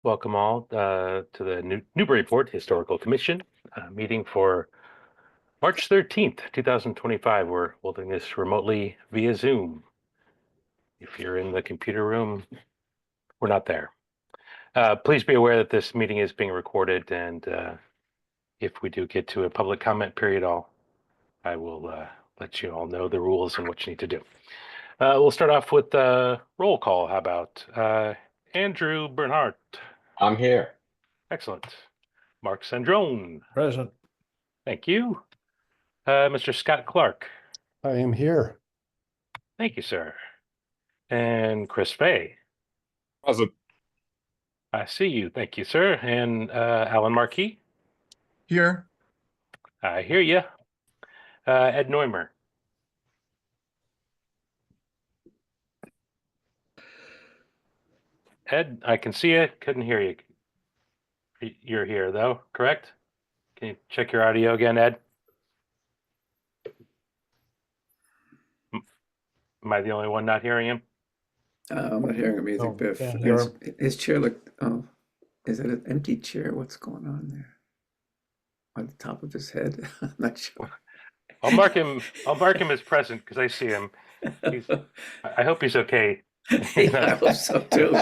Welcome all to the Newburyport Historical Commission meeting for March 13th, 2025. We're holding this remotely via Zoom. If you're in the computer room, we're not there. Please be aware that this meeting is being recorded, and if we do get to a public comment period, I will let you all know the rules and what you need to do. We'll start off with the roll call. How about Andrew Bernhardt? I'm here. Excellent. Mark Sandrone. Present. Thank you. Mr. Scott Clark. I am here. Thank you, sir. And Chris Fay. Present. I see you. Thank you, sir. And Alan Markey. Here. I hear you. Ed Neumer. Ed, I can see you. Couldn't hear you. You're here, though, correct? Can you check your audio again, Ed? Am I the only one not hearing him? I'm not hearing him either, Oh, Biff. can't hear him. His chair looked, is it an empty chair? What's going on there? On the top of his head? I'm not sure. I'll mark him as present because I see him. I hope he's okay. Yeah, I hope so too.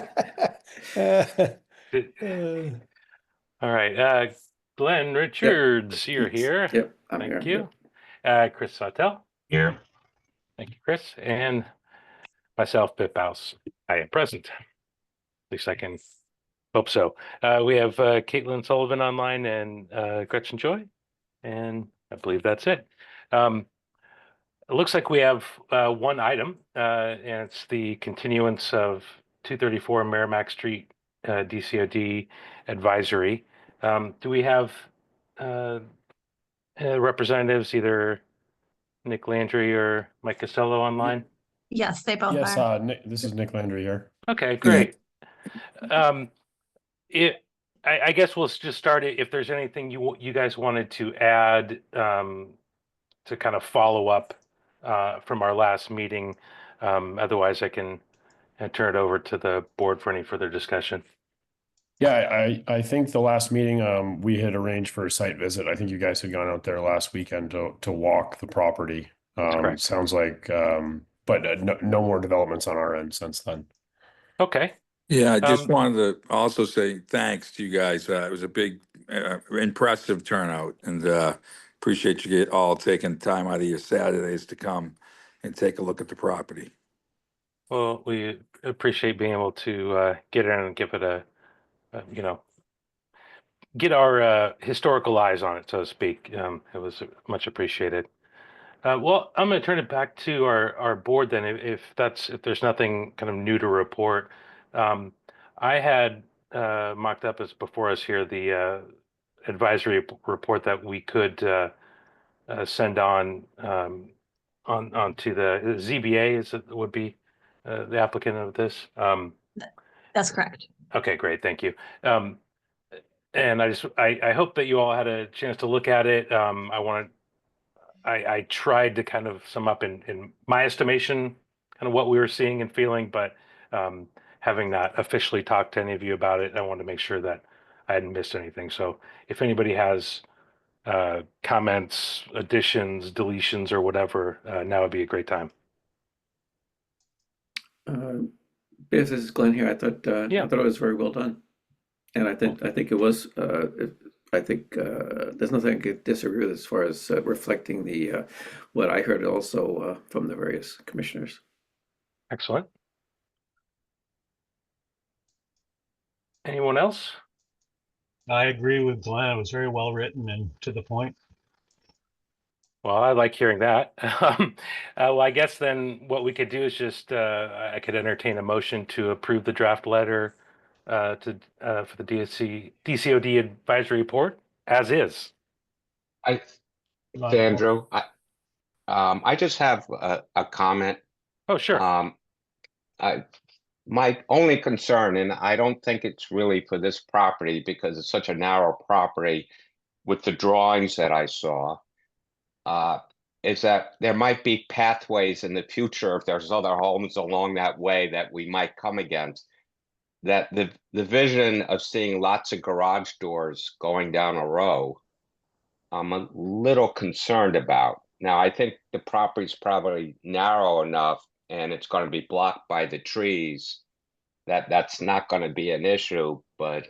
All right. Glenn Richards, you're here. Yep, I'm Thank here. you. Chris Sautel. Here. Thank you, Chris. And myself, Biff House. I am present. At least I can hope so. We have Caitlin Sullivan online and Gretchen Joy. And I believe that's it. It looks like we have one item, and it's the continuance of 234 Merrimack Street DCOD advisory. Do we have representatives, either Nick Landry or Mike Costello online? Yes, they both Yes, are. this is Nick Landry here. Okay, great. I guess we'll just start it. If there's anything you guys wanted to add to kind of follow up from our last meeting, otherwise I can turn it over to the board for any further discussion. Yeah, I think the last meeting we had arranged for a site visit. I think you guys had gone out there last weekend to walk the property. Correct. Sounds like, but no more developments on our end since then. Okay. Yeah, I just wanted to also say thanks to you guys. It was a big, impressive turnout, and appreciate you all taking time out of your Saturdays to come and take a look at the property. Well, we appreciate being able to get in and give it get our historical eyes on it, so to speak. It was much appreciated. Well, I'm going to turn it back to our board then, if there's nothing kind of new to report. I had mocked up as before us here the advisory report that we could send on to the ZBA would be the applicant of this. That's correct. Okay, great, thank you. And I hope that you all had a chance to look at it. I tried to kind of sum up in my estimation, kind of what we were seeing and feeling, but having not officially talked to any of you about it, I wanted to make sure that I hadn't missed anything. So if anybody has comments, additions, deletions, or whatever, now would be a great time. Biff, this is Glenn here. I thought Yeah. it was very well done. And I think it was, I think there's nothing I could disagree with as far as reflecting the what I heard also from the various commissioners. Excellent. Anyone else? I agree with Glenn. It was very well written and to the point. Well, I like hearing that. Well, I guess then what we could do is just I could entertain a motion to approve the draft letter for the DCOD advisory report as is. Andrew, I just have a comment. Oh, sure. My only concern, and I don't think it's really for this property because it's such a narrow property with the drawings that I saw, is that there might be pathways in the future if there's other homes along that way that we might come against. that the vision of seeing lots of garage doors going down a row, I'm a little concerned about. Now, I think the property's probably narrow enough and it's going to be blocked by the trees that that's not going to be an issue, but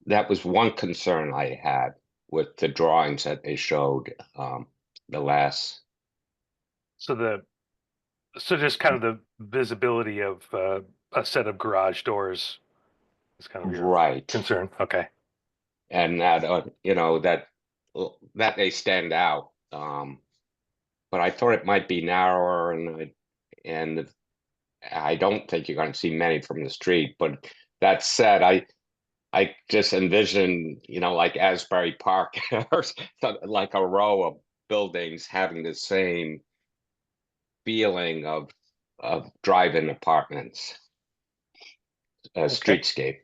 that was one concern I had with the drawings that they showed the last. So just kind of the visibility of a set of garage doors is kind of your Right. concern. Okay. And that you know, that they stand out. But I thought it might be narrower, and I don't think you're going to see many from the street. But that said, I just envision, you know, like Asbury Park or like a row of buildings having the same feeling of drive-in apartments, streetscape.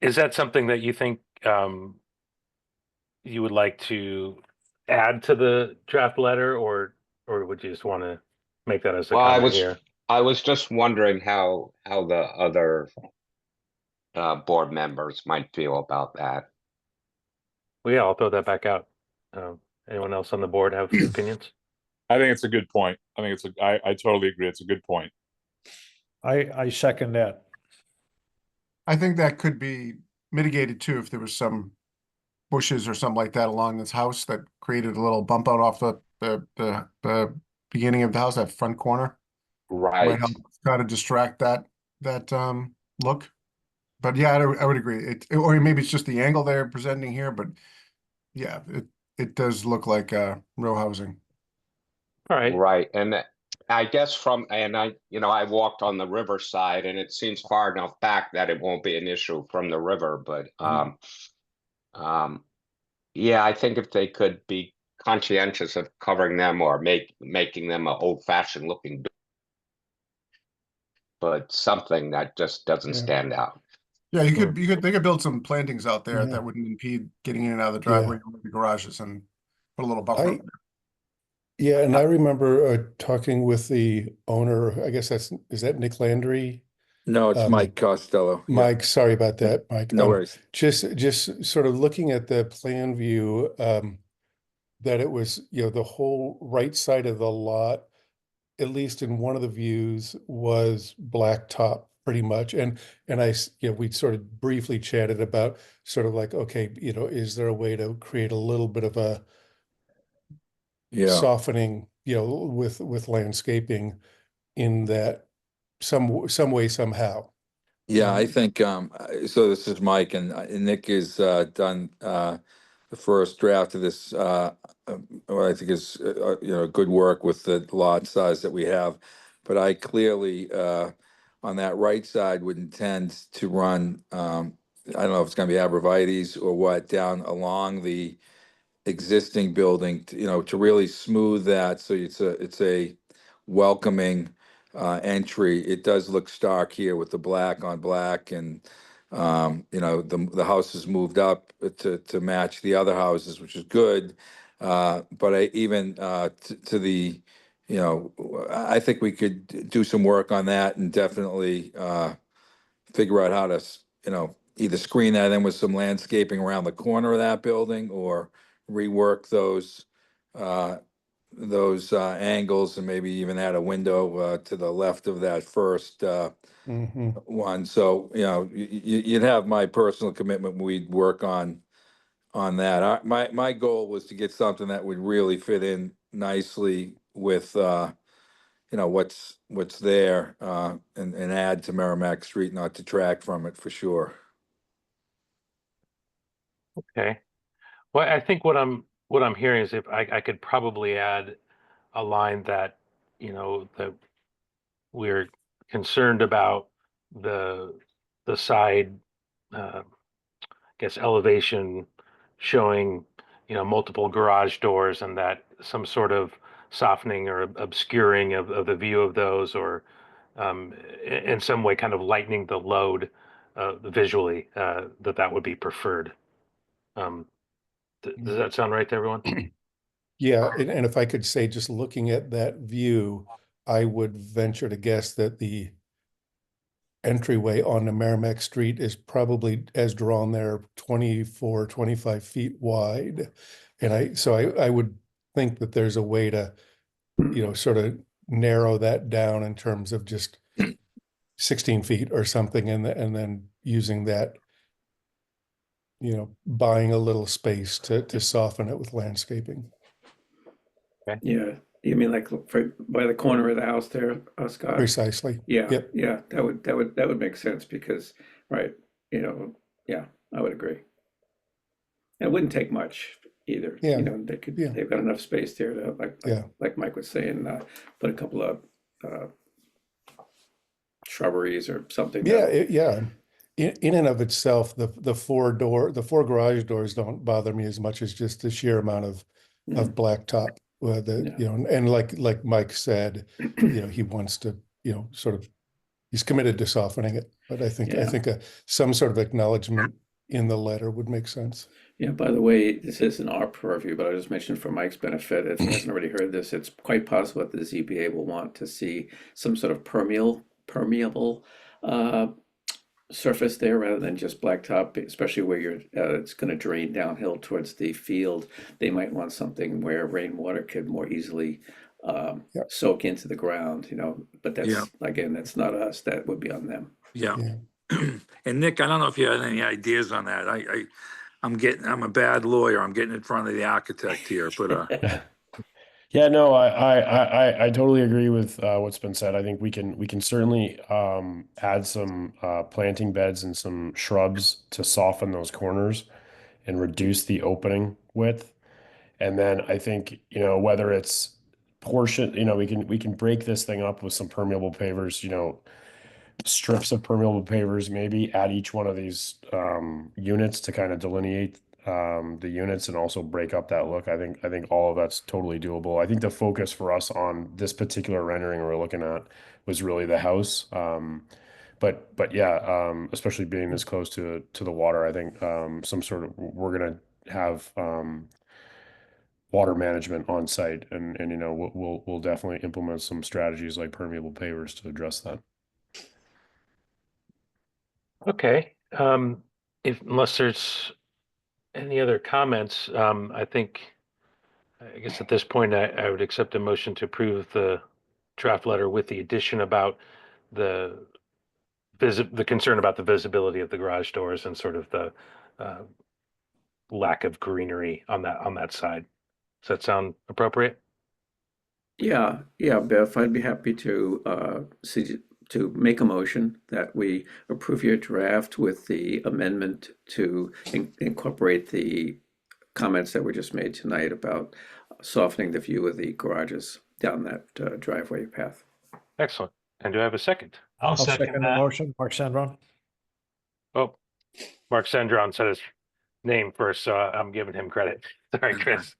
Is that something that you think you would like to add to the draft letter, or would you just want to make that as a Well, comment here? I was just wondering how the other board members might feel about that. Well, yeah, I'll throw that back out. Anyone else on the board have opinions? I think it's a good point. I think I totally agree. It's a good point. I second that. I think that could be mitigated too if there was some bushes or something like that along this house that created a little bump out off the beginning of the house, that front corner. Right. Might help kind of distract that look. But yeah, I would agree. Or maybe it's just the angle they're presenting here, but yeah, it does look like row housing. All right. Right. And I guess I walked on the riverside and it seems far enough back that it won't be an issue from the river, but yeah, I think if they could be conscientious of covering them or making them an old-fashioned looking, but something that just doesn't stand out. Yeah, they could build some plantings out there that wouldn't impede getting in and out of the driveway or the garages and put a little buffer. Up there. Yeah, and I remember talking with the owner, I guess is that Nick Landry? No, it's Mike Costello. Yeah. Mike, sorry about that, Mike. No worries. Just sort of looking at the plan view, that it was, the whole right side of the lot, at least in one of the views, was blacktop pretty much. And we sort of briefly chatted about sort of like, okay, is there a way to create a little bit of a softening, with landscaping in that some way, somehow. Yeah, I think so. This is Mike, and Nick has done the first draft of this. What I think is good work with the lot size that we have, but I clearly on that right side would intend to run. I don't know if it's going to be arborvitae's or what down along the existing building, to really smooth that. So it's a welcoming entry. It does look stark here with the black on black, and the house has moved up to match the other houses, which is good. But to the, I think we could do some work on that and definitely figure out how to, either screen that in with some landscaping around the corner of that building or rework those angles and maybe even add a window to the left of that first one. So you'd have my personal commitment. We'd work on that. My goal was to get something that would really fit in nicely with what's there and add to Merrimack Street, not detract from it for sure. Okay. Well, I think what I'm hearing is if I could probably add a line that, that we're concerned about the side, I guess, elevation showing, multiple garage doors, and that some sort of softening or obscuring of the view of those, or in some way kind of lightening the load visually, that would be preferred. Does that sound right to everyone? Yeah, and if I could say, just looking at that view, I would venture to guess that the entryway onto Merrimack Street is probably, as drawn there, 24, 25 feet wide. And I would think that there's a way to, sort of narrow that down in terms of just 16 feet or something, and then using that, buying a little space to soften it with landscaping. Yeah, you mean like by the corner of the house there, Scott? Precisely. Yeah, Yep. yeah, that would make sense because, right, yeah, I would agree. And it wouldn't take much either. Yeah, yeah. They've got enough space there to, Yeah. like Mike was saying, put a couple of shrubberies or something. Yeah. In and of itself, the four garage doors don't bother me as much as just the sheer amount of blacktop. And like Mike said, he wants to, sort of, he's committed to softening it. But I think some sort of acknowledgement in the letter would make sense. Yeah, by the way, this isn't our purview, but I just mentioned for Mike's benefit, if he hasn't already heard this, it's quite possible that the ZBA will want to see some sort of permeable surface there rather than just blacktop, especially where it's going to drain downhill towards the field. They might want something where rainwater could more easily soak into the ground, but again, that's not us. That would be on them. Yeah. And Nick, I don't know if you had any ideas on that. I'm a bad lawyer. I'm getting in front of the architect here, but Yeah, no, I totally agree with what's been said. I think we can certainly add some planting beds and some shrubs to soften those corners and reduce the opening width. And then I think, whether it's portion, we can break this thing up with some permeable pavers, strips of permeable pavers maybe at each one of these units to kind of delineate the units and also break up that look. I think all of that's totally doable. I think the focus for us on this particular rendering we're looking at was really the house. But yeah, especially being this close to the water, I think we're gonna have water management on site, and we'll definitely implement some strategies like permeable pavers to address that. Okay. Unless there's any other comments, I guess at this point I would accept a motion to approve the draft letter with the addition about the concern about the visibility of the garage doors and sort of the lack of greenery on that side. Does that sound appropriate? Yeah, Beth, I'd be happy to make a motion that we approve your draft with the amendment to incorporate the comments that were just made tonight about softening the view of the garages down that driveway path. Excellent. And do I have a second? I'll I'll second second the that. motion. Mark Sandron. Oh, Mark Sandron said his name first, so I'm giving him credit. Sorry, Chris.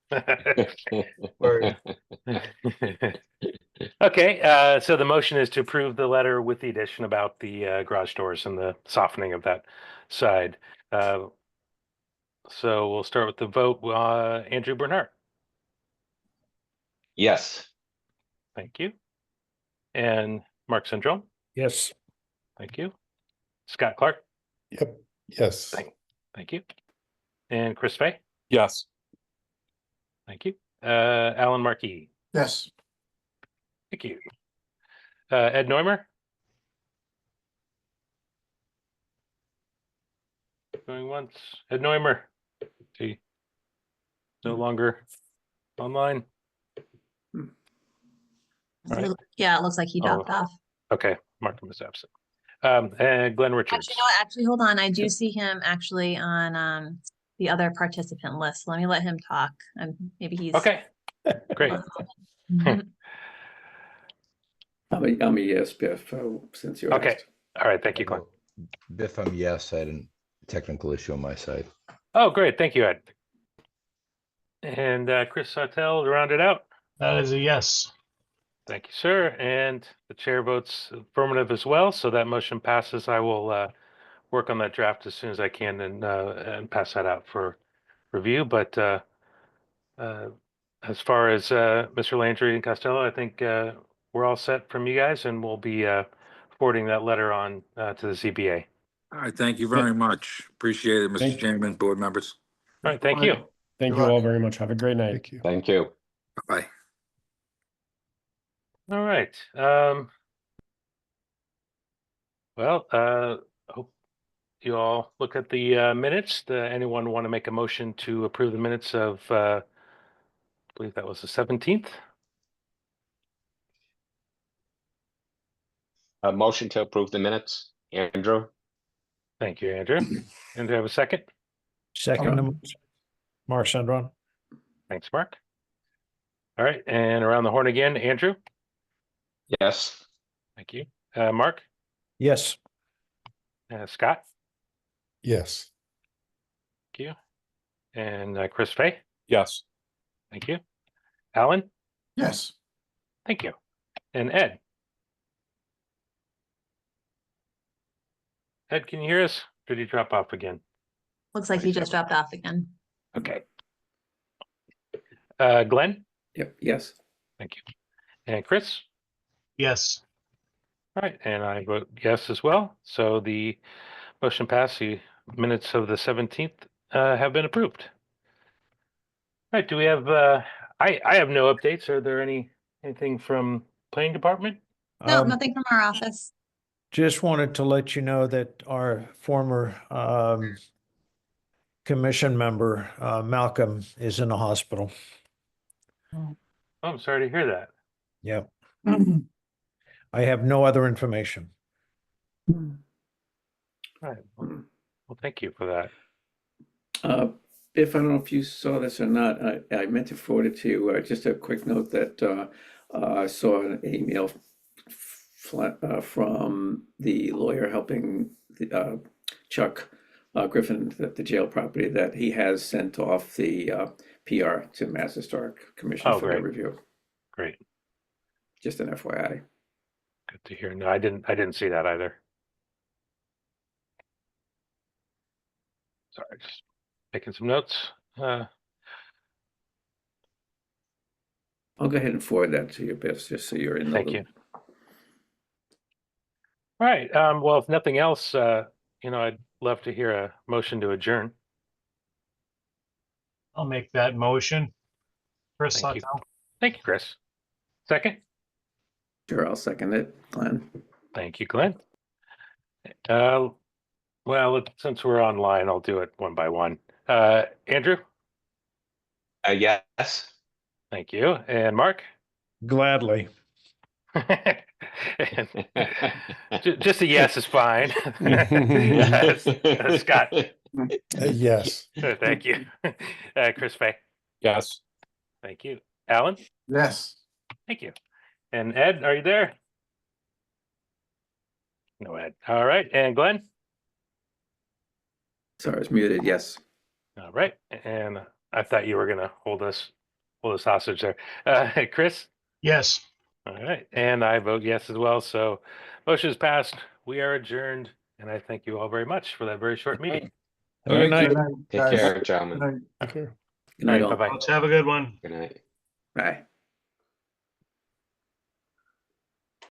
Okay, so the motion is to approve the letter with the addition about the garage doors and the softening of that side. So we'll start with the vote. Andrew Bernhardt. Yes. Thank you. And Mark Sandron. Yes. Thank you. Scott Clark. Yep. Yes. Thank you. And Chris Fay. Yes. Thank you. Alan Markey. Yes. Thank you. Ed Neumer. Going once. Ed Neumer. See. No longer online. Right. Yeah, it looks like he dropped off. Okay, mark him as absent. And Glenn Richards. Actually, hold on. I do see him actually on the other participant list. Let me let him talk. Maybe he's okay. Great. Mhm. I'm a yes, Biff, since you Okay. asked. All right. Thank you, Glenn. Biff, I'm yes. I had a technical issue on my side. Oh, great. Thank you, Ed. And Chris Sautel to round it out. That is a yes. Thank you, sir. And the chair votes affirmative as well. So that motion passes. I will work on that draft as soon as I can and pass that out for review. But as far as Mr. Landry and Costello, I think we're all set from you guys, and we'll be forwarding that letter on to the ZBA. All right, thank you very much. Appreciate it, Mr. Thank- Chairman, board members. All right, thank you. Thank Good you all luck. very much. Have a great night. Thank you. Thank you. Bye. All right. Well, hope you all look at the minutes. Anyone want to make a motion to approve the minutes of, I believe that was the 17th? A motion to approve the minutes, Andrew? Thank you, Andrew. And do I have a second? Second, Mark Sandron. Thanks, Mark. All right, and around the horn again, Andrew. Yes. Thank you. Mark, Yes. Scott, Yes. thank you. And Chris Fay, Yes. thank you. Alan, Yes. thank you. And Ed. Ed, can you hear us? Or did he drop off again? Looks like he just dropped off again. Okay. Glenn, Yep, yes. thank you. And Chris? Yes. All right, and I vote yes as well. So the motion passed. The minutes of the 17th have been approved. All right, do we have, I have no updates. Are there anything from planning department? No, nothing from our office. Just wanted to let you know that our former commission member, Malcolm, is in the hospital. Oh, I'm sorry to hear that. Yep. I have no other information. All right, well, thank you for that. If I don't know if you saw this or not, I meant to forward it to you. Just a quick note that I saw an email from the lawyer helping Chuck Griffin at the jail property that he has sent off the PR to Mass Historic Commission Oh, for their great. review. Great, Just an FYI. good to hear. No, I didn't see that either. Sorry, just making some notes. I'll go ahead and forward that to you, Biff, just so you're in the Thank loop. you. All right, well, if nothing else, I'd love to hear a motion to adjourn. I'll make that motion. Chris Thank you. Sutton. Thank you, Chris. Second? Sure, I'll second it, Glenn. Thank you, Glenn. Well, since we're online, I'll do it one by one. Andrew? Yes. Thank you. And Mark? Gladly. Just a yes is fine. Scott? Yes. Thank you. Chris Fay? Yes. Thank you. Alan? Yes. Thank you. And Ed, are you there? No, Ed. All right. And Glenn? Sorry, it's muted, yes. All right. And I thought you were going to hold us hostage there. Chris? Yes. All right. And I vote yes as well. So motion is passed. We are adjourned. And I thank you all very much for that very short meeting. Have a good night. Take care, gentlemen. Good night. Take care. Good night, All all. right, bye-bye. Let's have a good one. Good night. Bye.